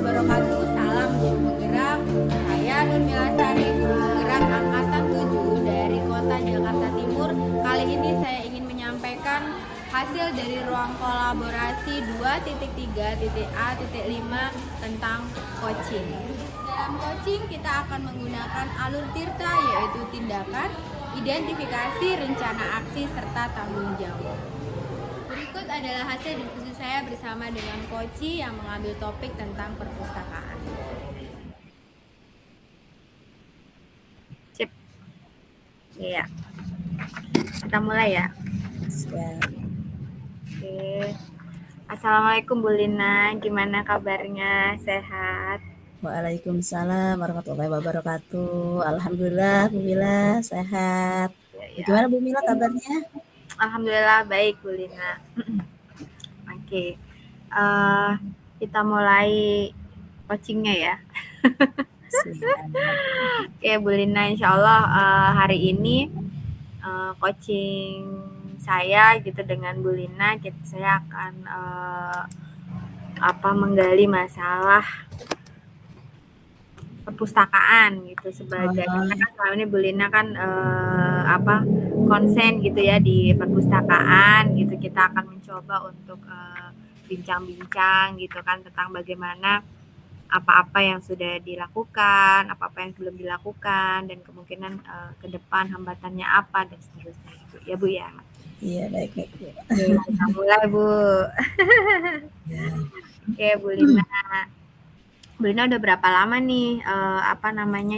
wabarakatuh. Salam Guru Penggerak. Saya Nur Milasari, Guru Penggerak Angkatan 7 dari Kota Jakarta Timur. Kali ini saya ingin menyampaikan hasil dari ruang kolaborasi 2.3.A.5 tentang coaching. Dalam coaching kita akan menggunakan alur tirta, yaitu tindakan, identifikasi, rencana aksi, serta tanggung jawab. Berikut adalah hasil diskusi saya bersama dengan Koci yang mengambil topik tentang perpustakaan. Sip. Iya. Kita mulai ya. Siap. Oke. Assalamualaikum Bu Lina, gimana kabarnya? Sehat? Waalaikumsalam warahmatullahi wabarakatuh. Alhamdulillah Bu Mila sehat. Bagaimana Bu Mila kabarnya? Alhamdulillah baik Bu Lina. Oke. Kita mulai coachingnya ya. Oke Bu Lina, insya Allah hari ini coaching saya gitu dengan Bu Lina, saya akan menggali masalah perpustakaan gitu sebagai karena kan selama ini Bu Lina kan konsen gitu ya di perpustakaan gitu. Kita akan mencoba untuk bincang-bincang gitu kan tentang bagaimana apa-apa yang sudah dilakukan, apa-apa yang belum dilakukan, dan kemungkinan ke depan hambatannya apa dan seterusnya gitu. Ya Bu ya. Iya baik Bu. Oke, kita mulai Bu. Oke Bu Lina. Bu Lina udah berapa lama nih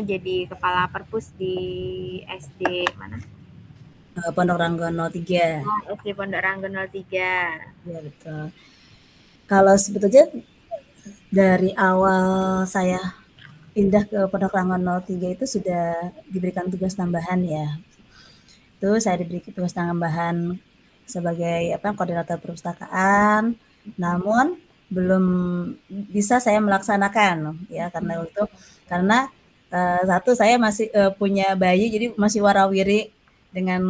jadi kepala perpus di SD mana? Pondok Ranggono 03. SD Pondok Ranggono 03. Iya betul. Kalau sebetulnya dari awal saya pindah ke Pondok Ranggono 03 itu sudah diberikan tugas tambahan ya. Itu saya diberi tugas tambahan sebagai koordinator perpustakaan. Namun belum bisa saya melaksanakan ya karena satu saya masih punya bayi, jadi masih warawiri dengan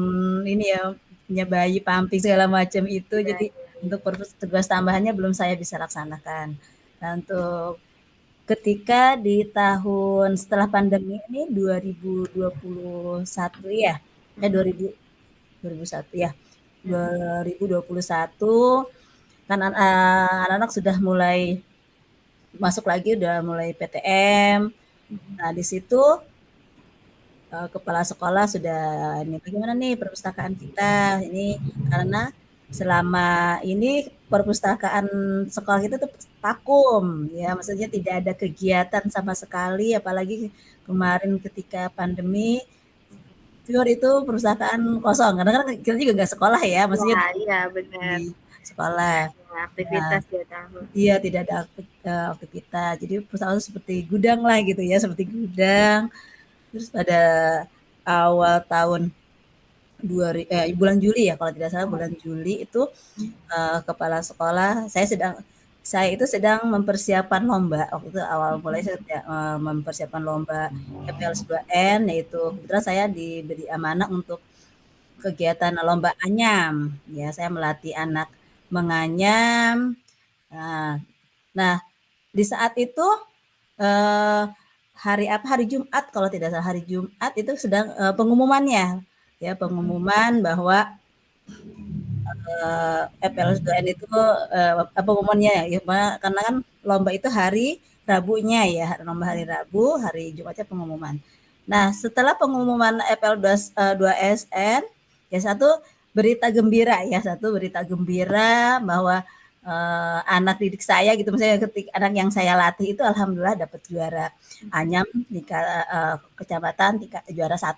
ini ya, punya bayi pumping segala macam itu, jadi untuk tugas tambahannya belum saya bisa laksanakan. Nah, untuk ketika di tahun setelah pandemi ini 2021 ya, 2021 ya, 2021 kan anak-anak sudah mulai masuk lagi, udah mulai PTM. Nah di situ kepala sekolah sudah ini bagaimana nih perpustakaan kita ini, karena selama ini perpustakaan sekolah kita tuh vakum ya, maksudnya tidak ada kegiatan sama sekali, apalagi kemarin ketika pandemi itu perpustakaan kosong karena kan kita juga nggak sekolah ya, maksudnya iya benar. di sekolah. Aktivitas ya tahun. Iya, tidak ada aktivitas. Jadi perpustakaan seperti gudang lah gitu ya, seperti gudang. Terus pada awal tahun bulan Juli ya, kalau tidak salah bulan Juli itu kepala sekolah saya itu sedang mempersiapkan lomba. Waktu itu awal mulai saya mempersiapkan lomba EPLS 2N, yaitu kebetulan saya diberi amanah untuk kegiatan lomba anyam. Ya, saya melatih anak menganyam. Nah, di saat itu hari Jumat kalau tidak salah, hari Jumat itu sedang pengumumannya ya, pengumuman bahwa EPLS 2N itu pengumumannya ya, karena kan lomba itu hari Rabunya ya, lomba hari Rabu, hari Jumatnya pengumuman. Nah, setelah pengumuman EPL 2SN ya, satu berita gembira bahwa anak didik saya gitu, misalnya anak yang saya latih itu alhamdulillah dapat juara anyam di kecamatan, juara 1.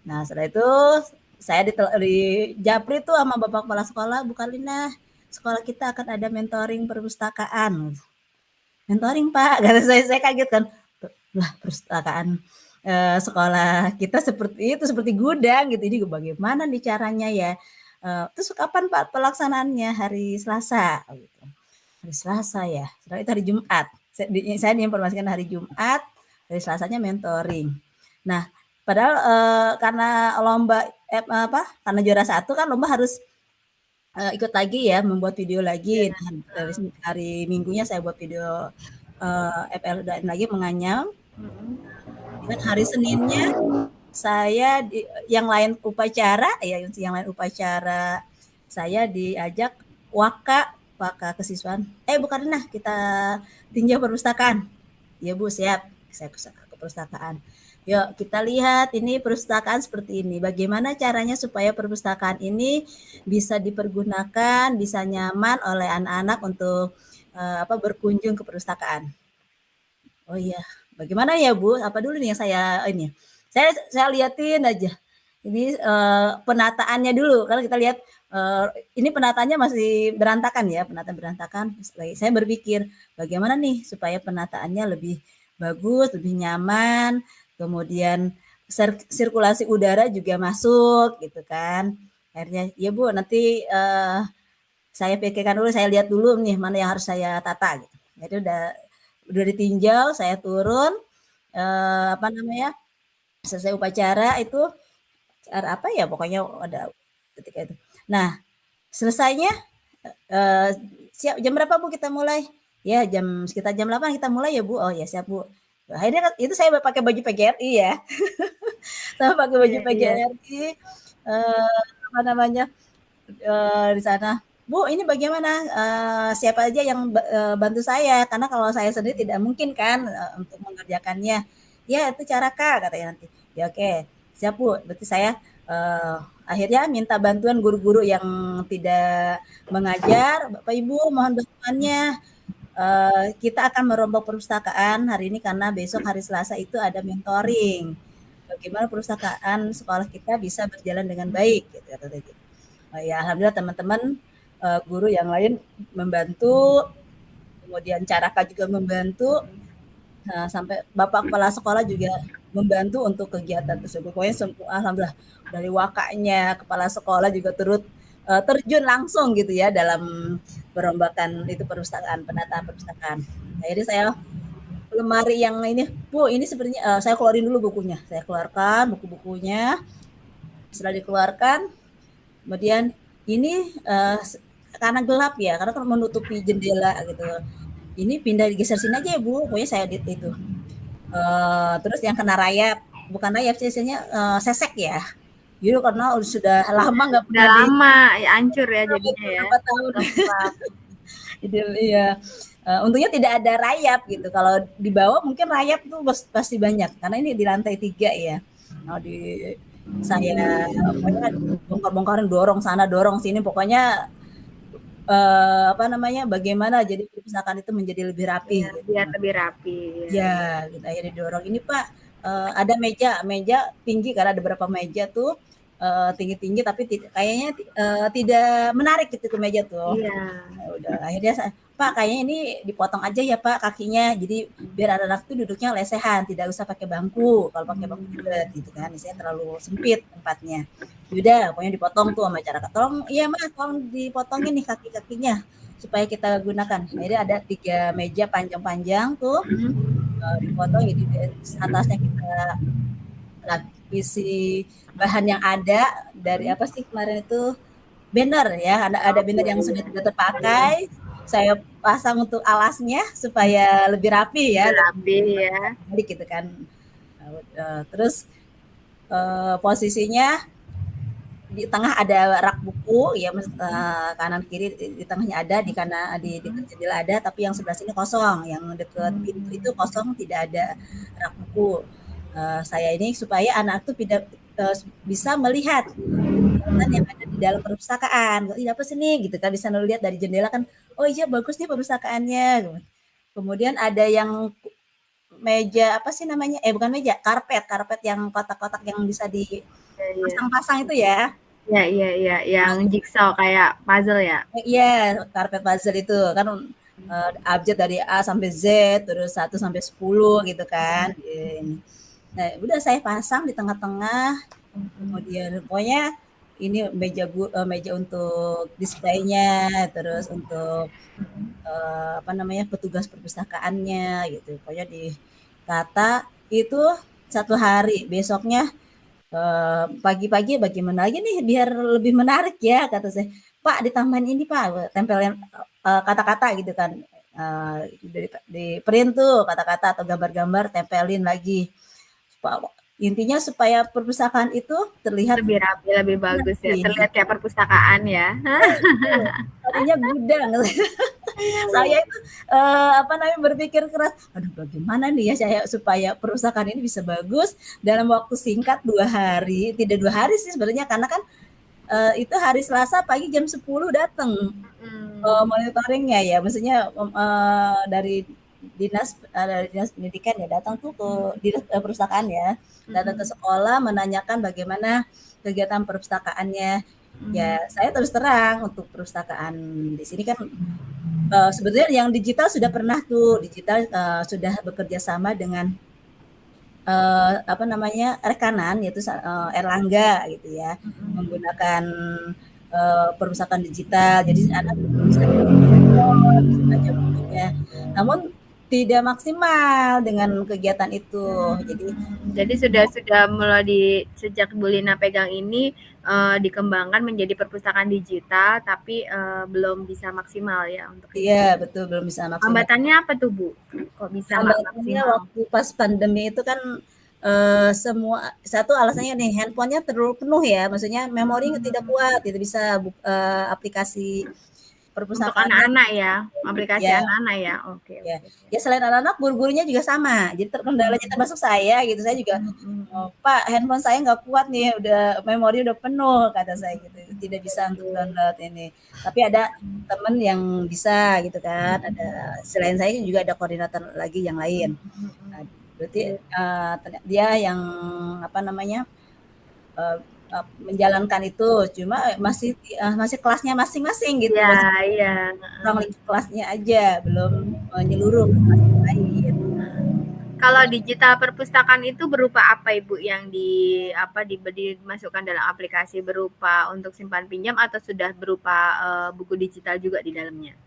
Nah, setelah itu saya di Japri tuh sama Bapak Kepala Sekolah, Bu Kalina, sekolah kita akan ada mentoring perpustakaan. Mentoring Pak, kata saya kaget kan, lah perpustakaan sekolah kita seperti itu, seperti gudang gitu, ini bagaimana nih caranya ya. Terus kapan Pak pelaksanaannya? Hari Selasa gitu. Hari Selasa ya, setelah itu hari Jumat. Saya diinformasikan hari Jumat, hari Selasanya mentoring. Nah, padahal karena lomba karena juara 1 kan lomba harus ikut lagi ya, membuat video lagi. Nah, dari hari Minggunya saya buat video FLDM lagi menganyam. Mm-mm. Dan hari Seninnya saya yang lain upacara ya, yang lain upacara saya diajak waka kesiswaan. Bukan, nah kita tinjau perpustakaan. Ya Bu, siap. Saya ke perpustakaan. Yuk kita lihat ini perpustakaan seperti ini. Bagaimana caranya supaya perpustakaan ini bisa dipergunakan, bisa nyaman oleh anak-anak untuk berkunjung ke perpustakaan. Oh iya, bagaimana ya Bu? Apa dulu nih yang saya ini? Saya liatin aja. Ini penataannya dulu. Kalau kita lihat ini penataannya masih berantakan ya, penataan berantakan. Saya berpikir bagaimana nih supaya penataannya lebih bagus, lebih nyaman, kemudian sirkulasi udara juga masuk gitu kan. Akhirnya ya Bu, nanti saya pikirkan dulu, saya lihat dulu nih mana yang harus saya tata gitu. Jadi udah ditinjau, saya turun apa namanya? Selesai upacara itu cara apa ya pokoknya ada ketika itu. Nah, selesainya eh, siap jam berapa Bu kita mulai? Ya, sekitar jam 8 kita mulai ya Bu. Oh ya, siap Bu. Akhirnya itu saya pakai baju PGRI ya. Saya pakai baju Iya, iya. PGRI apa namanya? Di sana, "Bu, ini bagaimana, siapa aja yang bantu saya? Karena kalau saya sendiri tidak mungkin kan, untuk mengerjakannya." "Ya, itu cara Kak," katanya nanti. "Ya oke, siap Bu." Berarti saya, akhirnya minta bantuan guru-guru yang tidak mengajar, "Bapak Ibu mohon bantuannya, kita akan merombak perpustakaan hari ini karena besok hari Selasa itu ada mentoring. Bagaimana perpustakaan sekolah kita bisa berjalan dengan baik," gitu, kata dia gitu. Ya alhamdulillah teman-teman, guru yang lain membantu, kemudian Caraka juga membantu, sampai Bapak Kepala Sekolah juga membantu untuk kegiatan tersebut. Pokoknya alhamdulillah dari wakaknya, Kepala Sekolah juga turut, terjun langsung gitu ya dalam perombakan itu perpustakaan, penataan perpustakaan. Akhirnya saya lemari yang ini, "Bu ini sepertinya," saya keluarin dulu bukunya, saya keluarkan buku-bukunya, setelah dikeluarkan kemudian ini karena gelap ya, karena kan menutupi jendela gitu. Ini pindah digeser sini aja ya Bu, pokoknya saya itu. Terus yang kena rayap, bukan rayap sih, sesek ya. Jadi karena sudah lama nggak Udah pernah lama ya hancur ya jadinya ya. beberapa tahun. Lembab. Jadi iya. Untungnya tidak ada rayap gitu. Kalau di bawah mungkin rayap tuh pasti banyak karena ini di lantai 3 ya. Nah, saya pokoknya bongkar-bongkarin, dorong sana, dorong sini, pokoknya apa namanya, bagaimana jadi perpustakaan itu menjadi lebih rapi Ya, gitu. biar lebih rapi ya. Ya, gitu akhirnya didorong, "Ini Pak, ada meja meja tinggi," karena ada beberapa meja tuh, tinggi-tinggi tapi kayaknya tidak menarik gitu ke meja tuh. Iya. Ya udah akhirnya "Pak, kayaknya ini dipotong aja ya Pak kakinya, jadi biar anak-anak tuh duduknya lesehan, tidak usah pakai bangku, kalau pakai bangku ribet," gitu kan, misalnya terlalu sempit tempatnya. Ya udah pokoknya dipotong tuh sama masyarakat, "Tolong iya Mas, tolong dipotongin nih kaki-kakinya supaya kita gunakan." Akhirnya ada 3 meja panjang-panjang tuh, dipotong jadi atasnya kita lapisi bahan yang ada dari apa sih kemarin itu, banner ya, ada Oh, banner iya, yang sudah iya. tidak terpakai, saya pasang untuk alasnya supaya lebih rapi ya, Lebih lebih rapi ya. balik gitu kan. Terus posisinya di tengah ada rak buku ya, kanan kiri di tengahnya ada, di kanan di dekat jendela ada, tapi yang sebelah sini kosong, yang dekat pintu itu kosong tidak ada rak buku. Saya ini supaya anak tuh tidak bisa melihat kegiatan yang ada di dalam perpustakaan. Ih, apa sih nih gitu kan, bisa lihat dari jendela kan, oh iya bagus nih perpustakaannya. Kemudian ada yang meja apa sih namanya? Bukan meja, karpet yang kotak-kotak yang bisa Iya, iya. dipasang-pasang itu ya. Iya, iya, iya, yang jigsaw kayak puzzle ya. Iya, karpet puzzle itu kan abjad dari A sampai Z, terus 1 sampai 10 gitu kan. Nah, udah saya pasang di tengah-tengah, kemudian pokoknya ini meja untuk displaynya, terus untuk apa namanya petugas perpustakaannya gitu. Pokoknya ditata itu 1 hari. Besoknya pagi-pagi bagaimana lagi nih biar lebih menarik ya kata saya. Pak ditambahin ini Pak, tempelin kata-kata gitu kan. di print tuh kata-kata atau gambar-gambar, tempelin lagi. Intinya supaya perpustakaan itu terlihat Lebih rapi, lebih bagus ya. rapi. Terlihat kayak perpustakaan ya. Betul. Tadinya gudang. Saya itu berpikir keras, aduh bagaimana nih ya saya supaya perusahaan ini bisa bagus dalam waktu singkat 2 hari, tidak 2 hari sih sebenarnya karena kan itu hari Selasa pagi jam 10 datang monitoringnya ya, maksudnya dari dinas pendidikan ya datang tuh ke dinas perpustakaan ya, datang ke sekolah menanyakan bagaimana kegiatan perpustakaannya. Ya saya terus terang untuk perpustakaan di sini kan sebetulnya yang digital sudah pernah tuh, digital sudah bekerja sama dengan rekanan yaitu Erlangga gitu ya, menggunakan perpustakaan digital. Jadi anak bisa baca bukunya. Namun tidak maksimal dengan kegiatan itu. Jadi sudah mulai sejak Bu Lina pegang ini dikembangkan menjadi perpustakaan digital, tapi belum bisa maksimal ya untuk itu. Iya betul, belum bisa maksimal. Hambatannya apa tuh Bu? Kok bisa nggak Hambatannya maksimal? waktu pas pandemi itu kan semua satu alasannya nih handphonenya terlalu penuh ya, maksudnya memori tidak kuat, tidak bisa aplikasi Untuk perpustakaannya. anak-anak ya, aplikasi Ya, anak-anak ya. Oke. ya. Ya selain anak-anak, guru-gurunya juga sama. Jadi terkendalanya termasuk saya gitu. Saya juga, Pak, handphone saya nggak kuat nih, udah memori udah penuh kata saya gitu. Tidak bisa untuk download ini. Tapi ada teman yang bisa gitu kan. Ada selain saya juga ada koordinator lagi yang lain. Nah, berarti dia yang menjalankan itu, cuma masih kelasnya masing-masing gitu, Iya, masih iya. ruang lingkup kelasnya aja, belum menyeluruh ke kelas yang lain. Kalau digital perpustakaan itu berupa apa Ibu yang dimasukkan dalam aplikasi, berupa untuk simpan pinjam atau sudah berupa buku digital juga di dalamnya?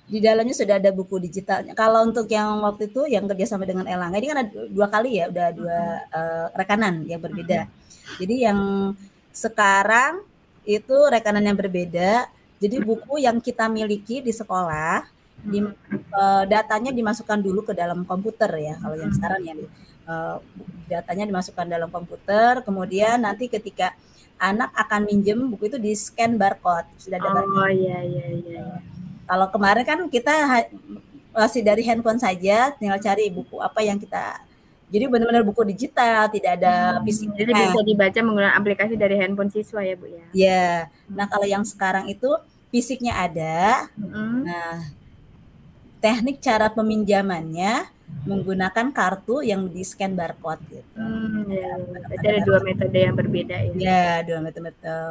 Di dalamnya sudah ada buku digitalnya. Kalau untuk yang waktu itu yang kerjasama dengan Erlangga ini kan ada 2 kali ya, udah 2 rekanan yang berbeda. Jadi yang sekarang itu rekanan yang berbeda. Jadi buku yang kita miliki di sekolah datanya dimasukkan dulu ke dalam komputer ya. Kalau yang sekarang ya datanya dimasukkan dalam komputer, kemudian nanti ketika anak akan minjem buku itu di-scan barcode, sudah ada barcode. Oh iya iya iya. Kalau kemarin kan kita masih dari handphone saja, tinggal cari buku apa yang kita. Jadi benar-benar buku digital, tidak ada fisiknya. Jadi bisa dibaca menggunakan aplikasi dari handphone siswa ya Bu ya? Ya. Nah kalau yang sekarang itu fisiknya ada. Nah teknik cara peminjamannya menggunakan kartu yang di scan barcode gitu. Ya. Berarti ada 2 metode yang berbeda ya? Ya, 2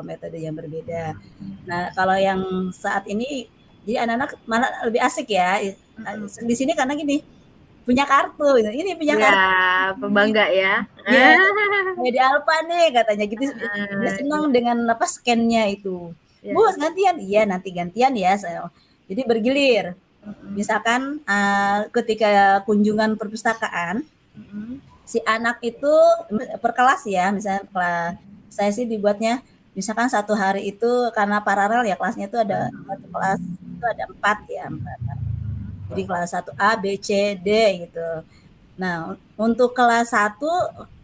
metode yang berbeda. Nah kalau yang saat ini jadi anak-anak malah lebih asik ya. Di sini karena gini, punya kartu, ini punya kartu. Ya, pembangga ya. Ya, kayak di Alfa nih katanya gitu. Dia senang dengan scan-nya itu. Bu, gantian? Iya, nanti gantian ya. Jadi bergilir. Misalkan ketika kunjungan perpustakaan, si anak itu per kelas ya, misalnya saya sih dibuatnya misalkan satu hari itu karena paralel ya kelasnya itu ada satu kelas itu ada 4 ya 4. Jadi kelas 1A, B, C, D gitu. Nah untuk kelas 1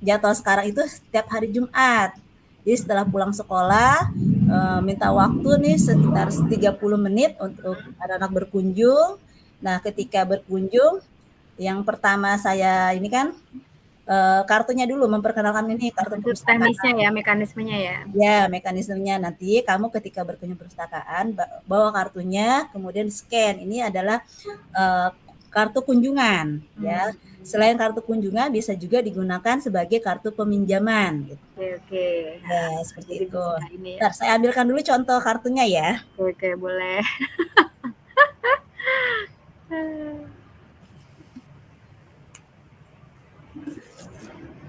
jadwal sekarang itu setiap hari Jumat. Jadi setelah pulang sekolah minta waktu nih sekitar 30 menit untuk anak-anak berkunjung. Nah ketika berkunjung yang pertama saya ini kan kartunya dulu memperkenalkan ini kartu perpustakaan. Teknisnya ya, mekanismenya ya. Ya, mekanismenya nanti kamu ketika berkunjung perpustakaan bawa kartunya, kemudian scan. Ini adalah kartu kunjungan ya. Selain kartu kunjungan bisa juga digunakan sebagai kartu peminjaman gitu. Oke. Ya, seperti itu. Ya. Bentar, saya ambilkan dulu contoh kartunya ya. Oke, boleh.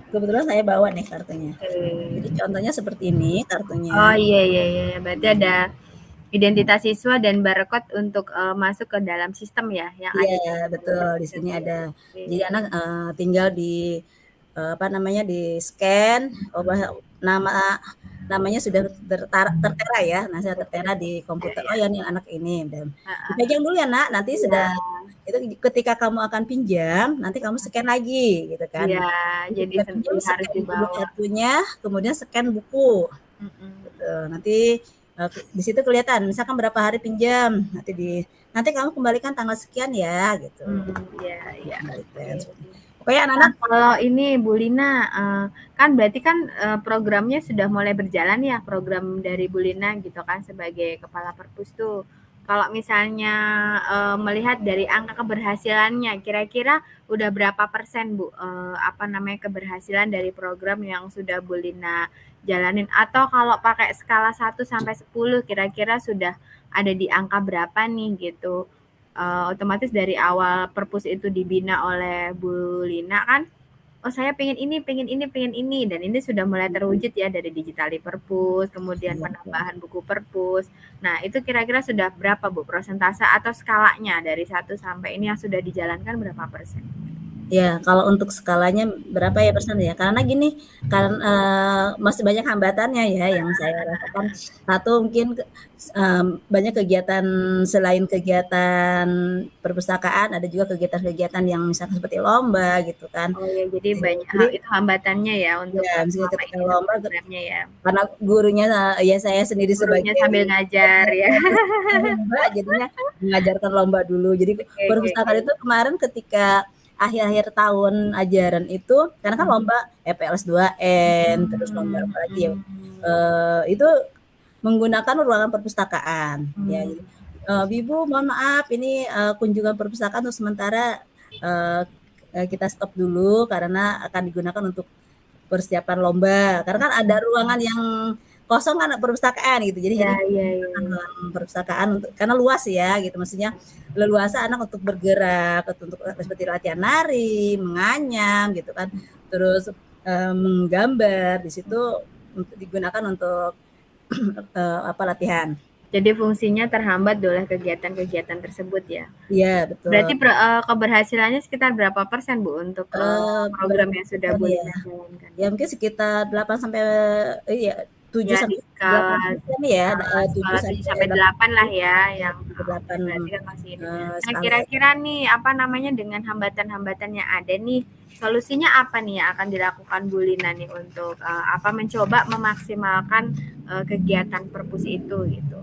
Kebetulan saya bawa nih kartunya. Jadi contohnya seperti ini kartunya. Oh iya. Berarti ada identitas siswa dan barcode untuk masuk ke dalam sistem ya yang ada. Iya, betul. Di sini ada. Jadi anak tinggal di di scan namanya sudah tertera ya. Nah, saya tertera di Ya, komputer. Oh ya. ya, nih anak ini. Dan Heeh. dipegang dulu ya nak. Nanti Iya, sudah itu ketika kamu akan pinjam, nanti kamu scan lagi gitu kan. iya, Jadi jadi ketika pinjam harus scan dulu dibawa. kartunya, kemudian scan buku. Mm-mm. Gitu. Nanti di situ kelihatan misalkan berapa hari pinjam, nanti kamu kembalikan tanggal sekian ya gitu. Iya, iya. Kembalikan. Oke. Pokoknya Nah, anak-anak kalau ini Bu Lina, kan berarti kan programnya sudah mulai berjalan ya, program dari Bu Lina gitu kan sebagai kepala perpus tuh. Kalau misalnya melihat dari angka keberhasilannya, kira-kira udah berapa persen Bu, apa namanya keberhasilan dari program yang sudah Bu Lina jalanin? Atau kalau pakai skala 1 sampai 10, kira-kira sudah ada di angka berapa nih gitu? Otomatis dari awal perpus itu dibina oleh Bu Lina kan, oh saya pengen ini, pengen ini, pengen ini, dan ini sudah mulai terwujud ya dari digitali perpus, kemudian penambahan buku perpus. Nah itu kira-kira sudah berapa Bu persentase atau skalanya dari 1 sampai ini yang sudah dijalankan berapa persen? ya, kalau untuk skalanya berapa ya persen ya? Karena gini, karena masih banyak hambatannya ya yang saya rasakan. Satu mungkin banyak kegiatan selain kegiatan perpustakaan, ada juga kegiatan-kegiatan yang misalkan seperti lomba gitu kan. Oh ya, jadi banyak Jadi itu hambatannya ya untuk ya, misalnya selama ketika ini lomba programnya ya. karena gurunya ya saya sendiri Gurunya sebagai sambil ngajar ya. lomba jadinya mengajarkan lomba dulu. Jadi Oke, oke, perpustakaan itu oke. kemarin ketika akhir-akhir tahun ajaran itu karena kan lomba EPLS 2N terus lomba Hmm, apa lagi ya hmm, itu menggunakan ruangan perpustakaan ya. hmm. Jadi, Ibu mohon maaf ini kunjungan perpustakaan untuk sementara eh, kita stop dulu karena akan digunakan untuk persiapan lomba. Karena kan ada ruangan yang kosong kan perpustakaan gitu. Jadi Ya, ya, ya, menggunakan ya. ruangan perpustakaan untuk karena luas ya gitu. Maksudnya leluasa anak untuk bergerak, untuk seperti latihan nari, menganyam gitu kan. Terus menggambar di situ digunakan untuk apa latihan. Jadi fungsinya terhambat oleh kegiatan-kegiatan tersebut ya. Iya betul. Berarti keberhasilannya sekitar berapa persen Bu untuk program Berapa yang sudah persen Bu ya? Lina jalankan? Ya mungkin sekitar 8 sampai iya 7 Ya di sampai skala 8% ya, skala 7 7 sampai sampai 8 lah ya yang oke 8 berarti kan masih ini. Nah, skala. kira-kira nih apa namanya dengan hambatan-hambatan yang ada nih, solusinya apa nih yang akan dilakukan Bu Lina nih untuk apa mencoba memaksimalkan kegiatan perpus itu gitu.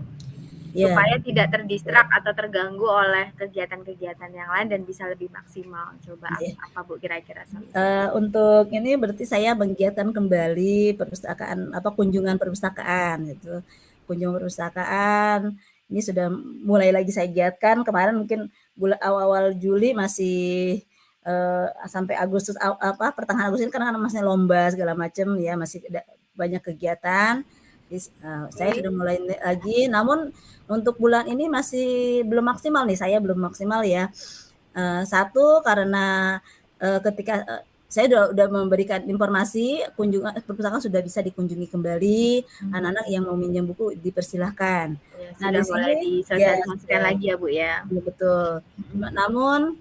Ya, Supaya tidak terdistrak atau terganggu oleh kegiatan-kegiatan yang lain dan bisa lebih maksimal. Coba ya. apa Bu kira-kira solusi? Untuk ini berarti saya menggiatkan kembali perpustakaan apa kunjungan perpustakaan gitu. Kunjungan perpustakaan ini sudah mulai lagi saya giatkan. Kemarin mungkin awal-awal Juli masih sampai Agustus apa pertengahan Agustus ini karena masih lomba segala macam ya masih banyak kegiatan. Jadi, saya Oke. sudah mulai lagi. Namun untuk bulan ini masih belum maksimal nih. Saya belum maksimal ya. Satu karena ketika saya udah memberikan informasi kunjungan perpustakaan sudah bisa dikunjungi kembali, Hmm. anak-anak yang mau minjam buku dipersilahkan. Ya, Nah di sudah mulai sini ya disosialisasikan sudah, lagi ya Bu ya. ya betul. Namun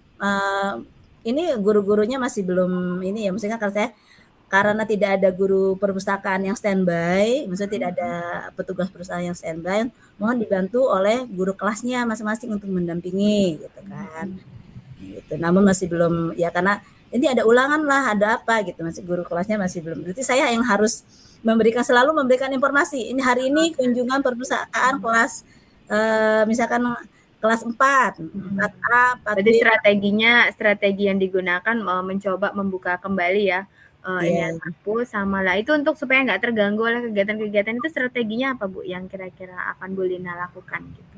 ini guru-gurunya masih belum ini ya, maksudnya karena tidak ada guru perpustakaan yang standby, maksudnya tidak ada petugas perpustakaan yang standby, mohon dibantu oleh guru kelasnya masing-masing untuk mendampingi gitu kan gitu. Namun masih belum ya karena ini ada ulangan lah, ada apa gitu. Masih guru kelasnya masih belum. Berarti saya yang harus selalu memberikan informasi. Ini hari ini kunjungan perpustakaan kelas misalkan kelas 4, 4A, 4B. Berarti strategi yang digunakan mencoba membuka kembali ya ini Ya, perpus sama lah itu untuk supaya nggak terganggu oleh kegiatan-kegiatan itu strateginya apa Bu yang kira-kira akan Bu Lina lakukan gitu?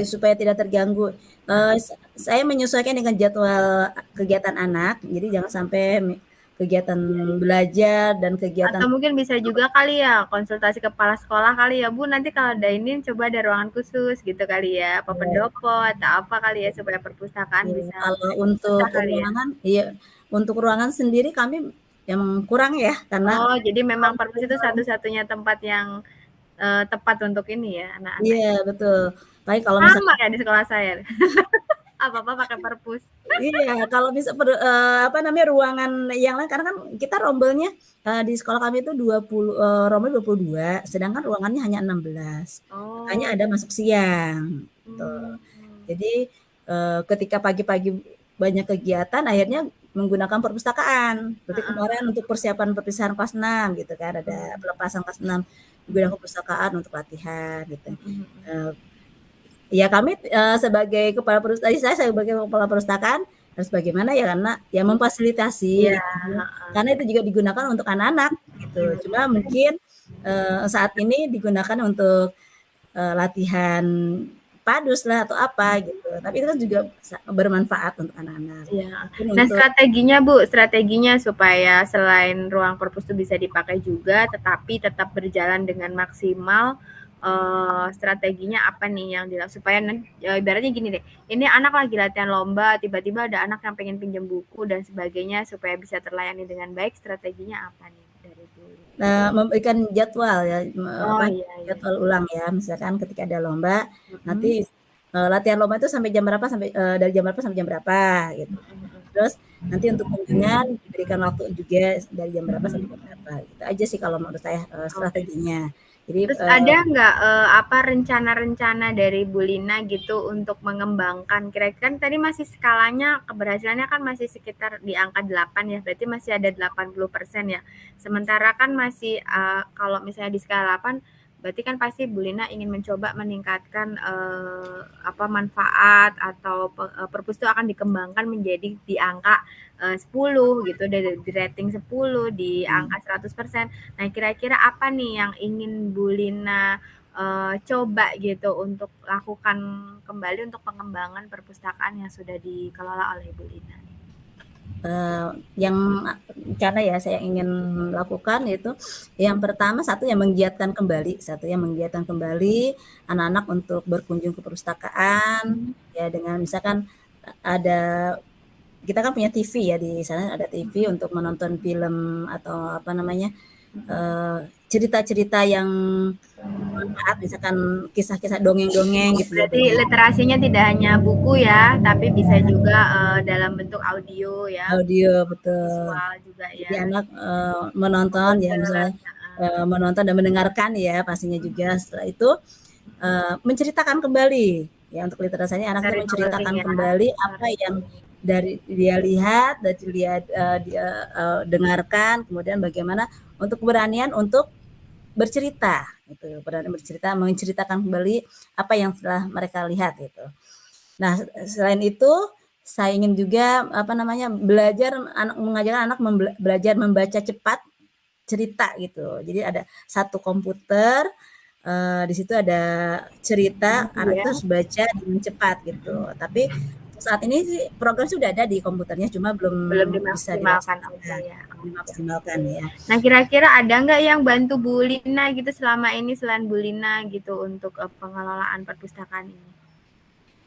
supaya tidak terganggu. Saya menyesuaikan dengan jadwal kegiatan anak. Jadi jangan sampai kegiatan belajar dan kegiatan Atau mungkin bisa juga kali ya konsultasi kepala sekolah kali ya Bu nanti kalau dining coba ada ruangan khusus gitu kali ya apa pendopo atau apa kali ya supaya perpustakaan ya, bisa kalau untuk susah kali ya. ruangan, iya, untuk ruangan sendiri kami emang kurang ya, karena Oh jadi memang perpus itu satu-satunya tempat yang tepat untuk ini ya anak-anak. iya betul. Tapi kalau Sama misalkan ya di sekolah saya. Apa-apa pakai perpus. Iya, kalau bisa apa namanya, ruangan yang lain karena kan kita rombelnya, di sekolah kami itu 20, rombel 22, sedangkan ruangannya hanya 16. Makanya Oh. ada masuk siang, gitu. Hmm. Jadi, ketika pagi-pagi banyak kegiatan akhirnya menggunakan perpustakaan. Berarti kemarin untuk persiapan perpisahan kelas 6 gitu kan, ada pelepasan kelas 6, digunakan perpustakaan untuk latihan gitu. Eee, ya kami, sebagai kepala saya sebagai kepala perpustakaan harus bagaimana ya, karena ya memfasilitasi Iya, gitu. heeh. Karena itu juga digunakan untuk anak-anak gitu. Cuma mungkin, saat ini digunakan untuk, latihan padus lah atau apa gitu. Tapi itu kan juga bermanfaat untuk anak-anak. Iya. Mungkin Nah, untuk strateginya Bu, strateginya supaya selain ruang perpus itu bisa dipakai juga, tetapi tetap berjalan dengan maksimal, strateginya apa nih yang supaya ibaratnya gini deh, ini anak lagi latihan lomba, tiba-tiba ada anak yang pengen pinjam buku dan sebagainya supaya bisa terlayani dengan baik, strateginya apa nih dari Bu? memberikan jadwal ya, Oh, apa, iya iya. jadwal ulang ya. Misalkan ketika ada lomba, Mhm. nanti, latihan lomba itu sampai jam berapa, sampai, dari jam berapa sampai jam berapa gitu. Terus nanti untuk kunjungan diberikan waktu juga dari jam berapa sampai jam berapa, gitu aja sih kalau menurut saya, Oke. strateginya. Jadi, Terus ada nggak, apa rencana-rencana dari Bu Lina gitu untuk mengembangkan kira-kira kan tadi masih skalanya keberhasilannya kan masih sekitar di angka 8 ya, berarti masih ada 80% ya. Sementara kan masih, kalau misalnya di skala 8 berarti kan pasti Bu Lina ingin mencoba meningkatkan, apa, manfaat atau perpus itu akan dikembangkan menjadi di angka, 10 gitu, di rating 10, di angka 100%. Nah, kira-kira apa nih yang ingin Bu Lina, coba gitu untuk lakukan kembali untuk pengembangan perpustakaan yang sudah dikelola oleh Bu Lina? yang rencana ya saya ingin lakukan itu yang pertama satu yang menggiatkan kembali anak-anak untuk berkunjung ke perpustakaan ya dengan misalkan ada kita kan punya TV ya di sana ada TV untuk menonton film atau apa namanya cerita-cerita yang bermanfaat misalkan kisah-kisah dongeng-dongeng gitu ya Berarti dongeng literasinya tidak hanya buku ya, tapi bisa juga, dalam bentuk audio ya, audio betul. visual juga Jadi ya, anak, menonton ya komputer, misalnya, menonton dan mendengarkan ya pastinya juga. Setelah itu, menceritakan kembali ya untuk literasinya anak itu storytelling menceritakan ya, kembali apa yang storytelling. dari dia lihat, dari dia, dengarkan, kemudian bagaimana untuk keberanian untuk bercerita gitu, berani bercerita, menceritakan kembali apa yang telah mereka lihat gitu. Nah, selain itu saya ingin juga apa namanya, mengajarkan anak belajar membaca cepat cerita gitu. Jadi ada satu komputer, di situ ada cerita, Buku anak ya. itu harus baca dengan cepat gitu. Tapi untuk saat ini sih program sudah ada di komputernya, cuma belum Belum bisa dimaksimalkan, oke dilaksanakan, ya, oke oke. dimaksimalkan ya. Nah, kira-kira ada nggak yang bantu Bu Lina gitu selama ini selain Bu Lina gitu untuk, pengelolaan perpustakaan ini?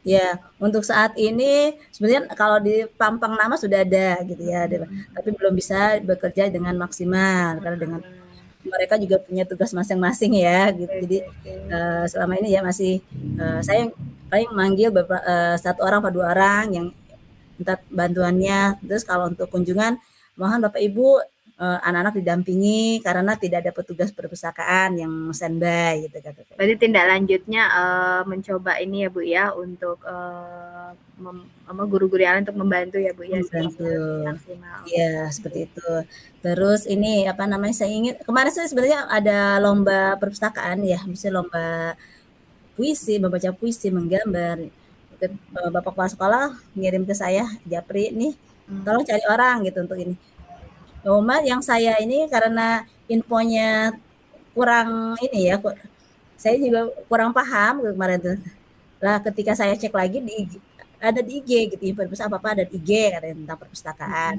Ya, untuk saat ini sebenarnya kalau di pampang nama sudah ada gitu ya, tapi belum bisa bekerja dengan maksimal karena dengan mereka juga punya tugas masing-masing ya gitu. Oke Jadi, oke oke. selama ini ya masih, saya paling manggil 1 orang atau 2 orang yang minta bantuannya. Terus kalau untuk kunjungan, mohon Bapak Ibu, anak-anak didampingi karena tidak ada petugas perpustakaan yang standby gitu kata saya. Berarti tindak lanjutnya, mencoba ini ya Bu ya untuk, guru-guru yang lain untuk membantu ya Bu ya supaya Membantu. lebih maksimal, oke Iya, oke. seperti itu. Terus ini, apa namanya, saya ingin kemarin sih sebenarnya ada lomba perpustakaan ya, misalnya lomba puisi, membaca puisi, menggambar. Bapak kepala sekolah ngirim ke saya, "Japri nih, tolong cari orang," gitu untuk ini. Cuma yang saya ini karena infonya kurang ini ya, saya juga kurang paham kemarin tuh. Lah ketika saya cek lagi di IG, ada di IG gitu, info apa-apa ada di IG katanya tentang perpustakaan.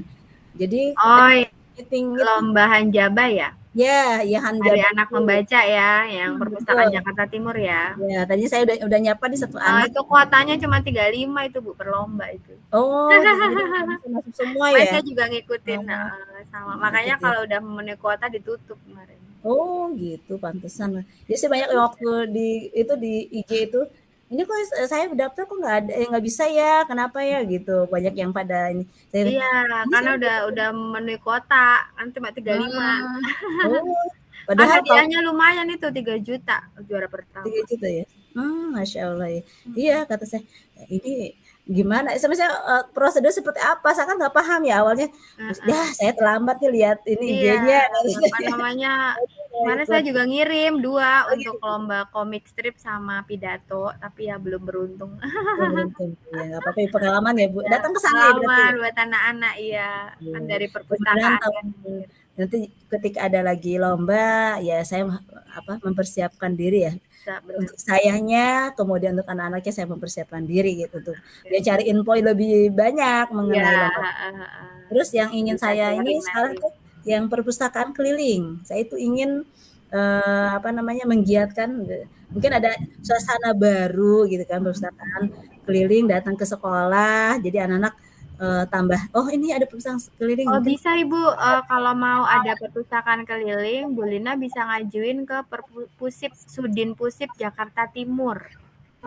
Jadi Oh, meeting itu lomba Hanjaba ya? ya, ya Hari Hanjaba Anak itu. Membaca ya, yang Betul. perpustakaan Jakarta Timur ya? Ya, tadinya saya udah nyapa nih satu anak. Itu kuotanya cuma 35 itu Bu per lomba itu. Oh, jadi nggak bisa masuk semua Makanya ya? saya juga ngikutin, Oh, sama. ikut Makanya ya. kalau udah memenuhi kuota ditutup kemarin. Oh, gitu pantesan. Jadi saya banyak waktu di itu di IG itu ini kok saya daftar kok nggak bisa ya, kenapa ya gitu. Banyak yang pada ini. Iya, Ini karena saya udah memenuhi kuota, kan cuma 35. oh, Kan padahal kalau hadiahnya lumayan itu 3 juta juara 3 pertama. juta ya? Masya Allah ya. Iya Hmm. kata saya, "Ya ini gimana?" Saya, prosedur seperti apa? Saya kan nggak paham ya awalnya. Terus, "Ya Heeh. saya terlambat nih lihat ini Iya, IG-nya," kata apa saya. namanya, Saya kemarin saya ikut. juga ngirim 2 Oh untuk gitu. lomba komik strip sama pidato, tapi ya belum beruntung. Oh beruntung. Ya nggak apa-apa ya pengalaman ya Bu. Ya, Datang ke sana ya berarti pengalaman ya? buat anak-anak, iya. Kan Iya. dari Mudah-mudahan perpustakaan kan tahun ngirim. nanti ketika ada lagi lomba, ya saya mempersiapkan diri ya. Bisa, bener. Untuk sayanya, kemudian untuk anak-anaknya saya mempersiapkan diri gitu untuk Oke. dia cari info lebih banyak Iya, mengenai lomba. heeh heeh. Terus yang ingin Bisa saya ini sharing sekarang nanti. tuh yang perpustakaan keliling. Saya itu ingin, apa namanya, menggiatkan, mungkin ada suasana baru gitu kan, perpustakaan keliling datang ke sekolah, jadi anak-anak, tambah, "Oh ini ada perpustakaan keliling," Oh mungkin bisa Ibu, kalau mau ada perpustakaan keliling, Bu Lina bisa ngajuin ke Pusip, Sudin Pusip Jakarta Timur.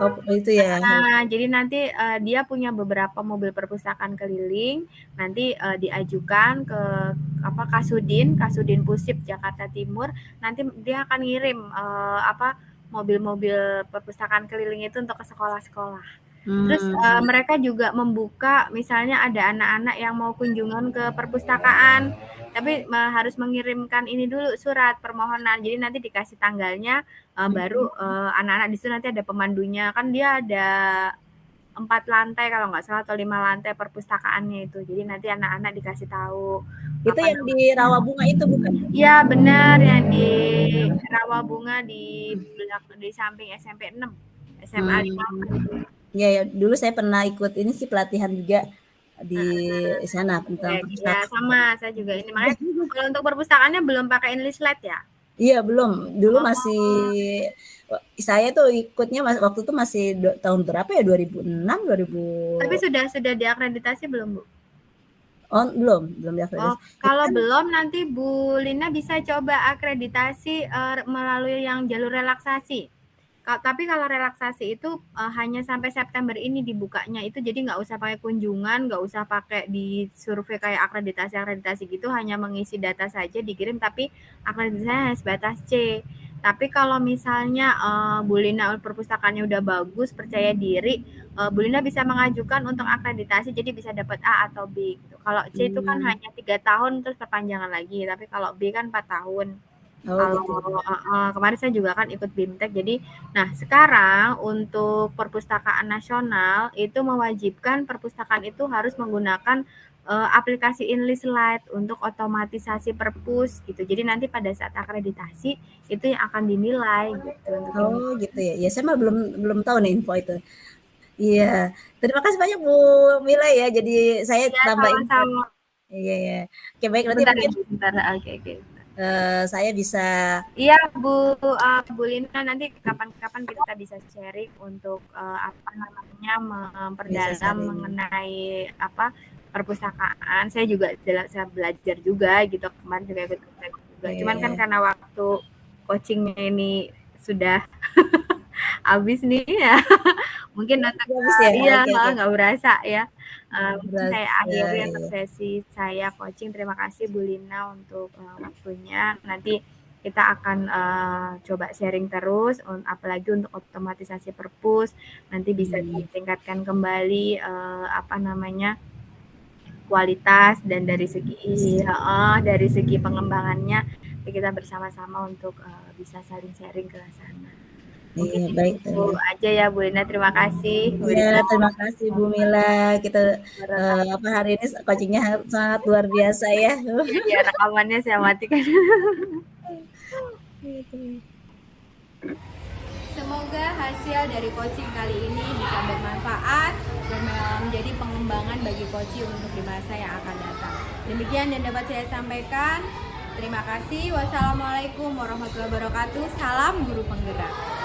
oh itu ya. Nah, jadi nanti dia punya beberapa mobil perpustakaan keliling, nanti diajukan ke apa Kasudin Pusip Jakarta Timur, nanti dia akan ngirim mobil-mobil perpustakaan keliling itu untuk ke sekolah-sekolah. Terus Mmm, mereka juga membuka, misalnya ada anak-anak yang mau kunjungan ke perpustakaan, tapi harus mengirimkan ini dulu surat permohonan. Jadi nanti dikasih tanggalnya, baru mhm. anak-anak di situ nanti ada pemandunya. Kan dia ada 4 lantai kalau nggak salah atau 5 lantai perpustakaannya itu. Jadi nanti anak-anak dikasih tahu Itu apa yang di namanya. Rawabunga itu bukan? Iya benar yang di Rawabunga di samping SMP 6, SMA Mmm, 5. iya ya, dulu saya pernah ikut ini sih pelatihan juga di sana Oke, tentang ya perpustakaan. sama saya juga ini. Makanya kalau untuk perpustakaannya belum pakai Enlistlet ya? Iya belum, dulu masih Oh, saya tuh ikutnya waktu itu masih tahun berapa ya, 2006, 2000 tapi sudah diakreditasi belum, Bu? oh belum Oh, diakreditasi. Itu kalau kan belum nanti Bu Lina bisa coba akreditasi melalui yang jalur relaksasi. Tapi kalau relaksasi itu hanya sampai September ini dibukanya itu, jadi nggak usah pakai kunjungan, nggak usah pakai di survei kayak akreditasi gitu, hanya mengisi data saja dikirim, tapi akreditasinya hanya sebatas C. Tapi kalau misalnya Bu Lina perpustakaannya udah bagus, percaya diri, Bu Lina bisa mengajukan untuk akreditasi, jadi bisa dapat A atau B gitu. Kalau C itu kan mmm, hanya 3 tahun terus perpanjangan lagi, tapi kalau B kan 4 tahun. oh Kalau gitu. kemarin saya juga kan ikut BIMTEK, jadi nah sekarang untuk perpustakaan nasional itu mewajibkan perpustakaan itu harus menggunakan aplikasi Enlistlet untuk otomatisasi perpus gitu. Jadi nanti pada saat akreditasi itu yang akan dinilai gitu untuk ini. Oh gitu ya, ya saya mah belum belum tahu nih info itu. Iya, terima kasih banyak Bu Mila ya, jadi saya Iya, tambah info. sama-sama. Iya ya. Oke baik, nanti Sebentar mungkin, Ibu, sebentar. Oke, oke. saya bisa Iya Bu Lina, nanti kapan-kapan kita bisa sharing untuk apa namanya bisa memperdalam sharing. mengenai apa perpustakaan. Saya juga saya belajar juga gitu, kemarin juga ikut juga. Cuman kan Oke, karena waktu coachingnya ini sudah habis nih ya, mungkin untuk bagus ya? iya Oke oke. nggak berasa ya. Mungkin saya Berasa, akhiri untuk iya. sesi saya coaching. Terima kasih Bu Lina untuk waktunya. Nanti kita akan coba sharing terus, apalagi untuk otomatisasi perpus. Nanti bisa Mhm, ditingkatkan kembali apa namanya kualitas dan dari segi pengembangannya kita bersama-sama untuk bisa saling sharing ke sana. Mungkin iya baik, itu aja ya Bu Lina, terima kasih iya udah terima kasih Bu Mila, kita, merekam. hari ini coaching-nya sangat luar biasa ya. Iya, rekamannya saya matikan. Gitu. Semoga hasil dari coaching kali ini bisa bermanfaat dan menjadi pengembangan bagi coaching untuk di masa yang akan datang. Demikian yang dapat saya sampaikan. Terima kasih. Wassalamualaikum warahmatullahi wabarakatuh. Salam guru penggerak.